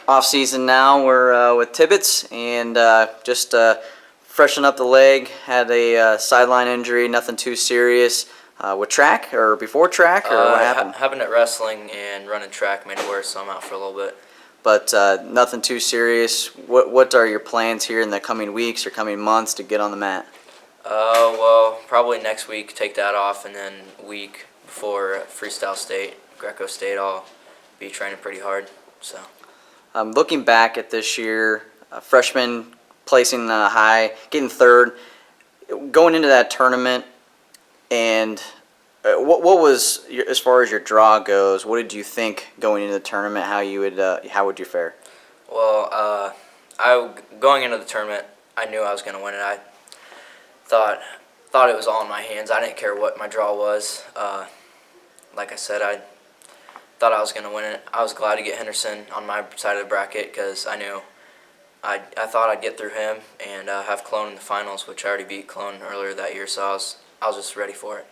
off season now. We're with Tibbits and just freshen up the leg. Had a sideline injury, nothing too serious. With track or before track or what happened? Happened at wrestling and running track made it worse, so I'm out for a little bit. But nothing too serious. What are your plans here in the coming weeks or coming months to get on the mat? Well, probably next week take that off, and then week before Freestyle State, Greco State, I'll be training pretty hard. So. Looking back at this year, freshman placing high, getting third, going into that tournament, and what was as far as your draw goes? What did you think going into the tournament? How would you fare? Well, going into the tournament, I knew I was going to win it. I thought it was all in my hands. I didn't care what my draw was. Like I said, I thought I was going to win it. I was glad to get Henderson on my side of the bracket because I knew I thought I'd get through him and have Cologne in the finals, which I already beat Cologne earlier that year, so I was just ready for it.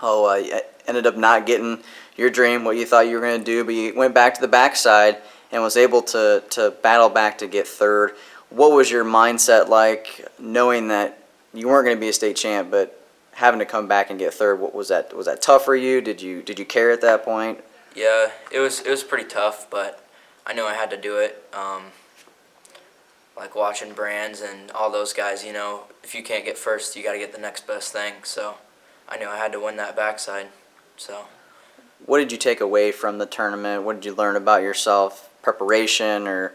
Oh, I ended up not getting your dream, what you thought you were going to do, but you went back to the backside and was able to battle back to get third. What was your mindset like, knowing that you weren't going to be a state champ, but having to come back and get third? What was that? Was that tough for you? Did you care at that point? Yeah, it was pretty tough, but I knew I had to do it. Like watching Brands and all those guys, if you can't get first, you got to get the next best thing. So I knew I had to win that backside. So. What did you take away from the tournament? What did you learn about yourself? Preparation, or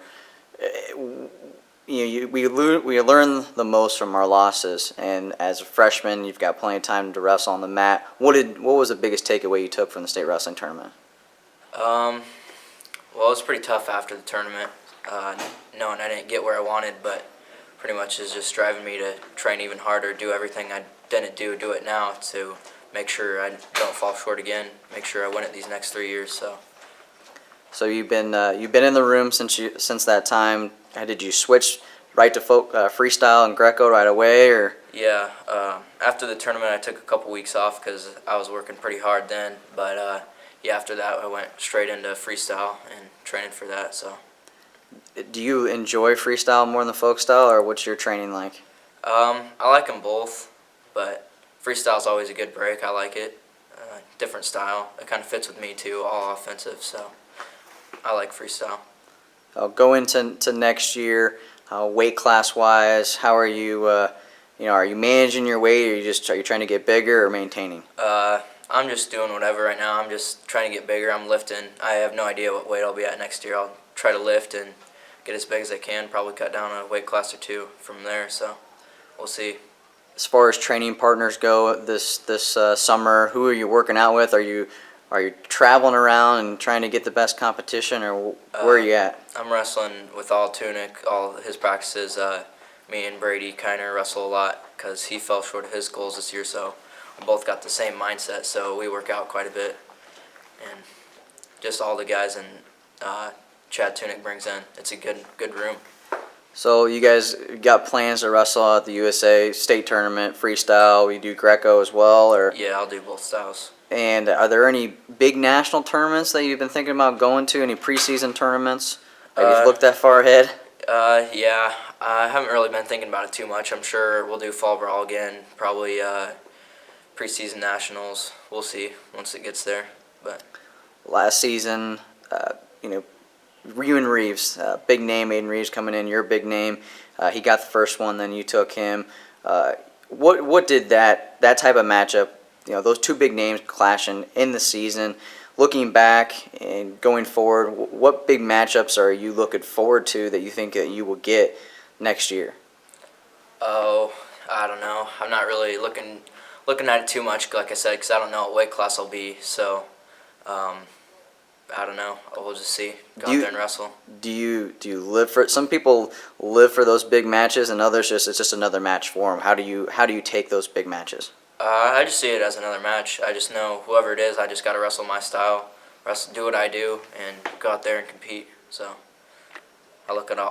we learn the most from our losses. And as a freshman, you've got plenty of time to wrestle on the mat. What was the biggest takeaway you took from the state wrestling tournament? Well, it was pretty tough after the tournament, knowing I didn't get where I wanted, but pretty much is just driving me to train even harder, do everything I didn't do it now to make sure I don't fall short again, make sure I win it these next 3 years. So you've been in the room since that time. Did you switch right to freestyle and Greco right away, or? Yeah, after the tournament I took a couple weeks off because I was working pretty hard then, but yeah, after that I went straight into freestyle and training for that. So. Do you enjoy freestyle more than folk style, or what's your training like? I like them both, but freestyle's always a good break. I like it. Different style. It kind of fits with me too, all offensive, so I like freestyle. Go into next year, weight class wise, how are you? Are you managing your weight, or are you trying to get bigger or maintaining? I'm just doing whatever right now. I'm just trying to get bigger. I'm lifting. I have no idea what weight I'll be at next year. I'll try to lift and get as big as I can. Probably cut down a weight class or two from there. So we'll see. As far as training partners go, this summer, who are you working out with? Are you traveling around and trying to get the best competition, or where are you at? I'm wrestling with all Tunic, all his practices. Me and Brady kind of wrestle a lot because he fell short of his goals this year, so we both got the same mindset, so we work out quite a bit. And just all the guys and Chad Tunic brings in. It's a good room. So you guys got plans to wrestle at the USA State Tournament, freestyle? We do Greco as well, or? Yeah, I'll do both styles. And are there any big national tournaments that you've been thinking about going to? Any preseason tournaments? Have you looked that far ahead? Yeah, I haven't really been thinking about it too much. I'm sure we'll do fall brawl again, probably preseason nationals. We'll see once it gets there. But last season, you and Reeves, big name, Aiden Reeves coming in, your big name. He got the first one, then you took him. What did that type of matchup, those two big names clashing in the season, looking back and going forward, what big matchups are you looking forward to that you think that you will get next year? Oh, I don't know. I'm not really looking at it too much, like I said, because I don't know what weight class I'll be. So, I don't know. We'll just see. Go out there and wrestle. Do you live for it? Some people live for those big matches, and others it's just another match for them. How do you take those big matches? I just see it as another match. I just know whoever it is, I just got to wrestle my style, do what I do, and go out there and compete. So I look at all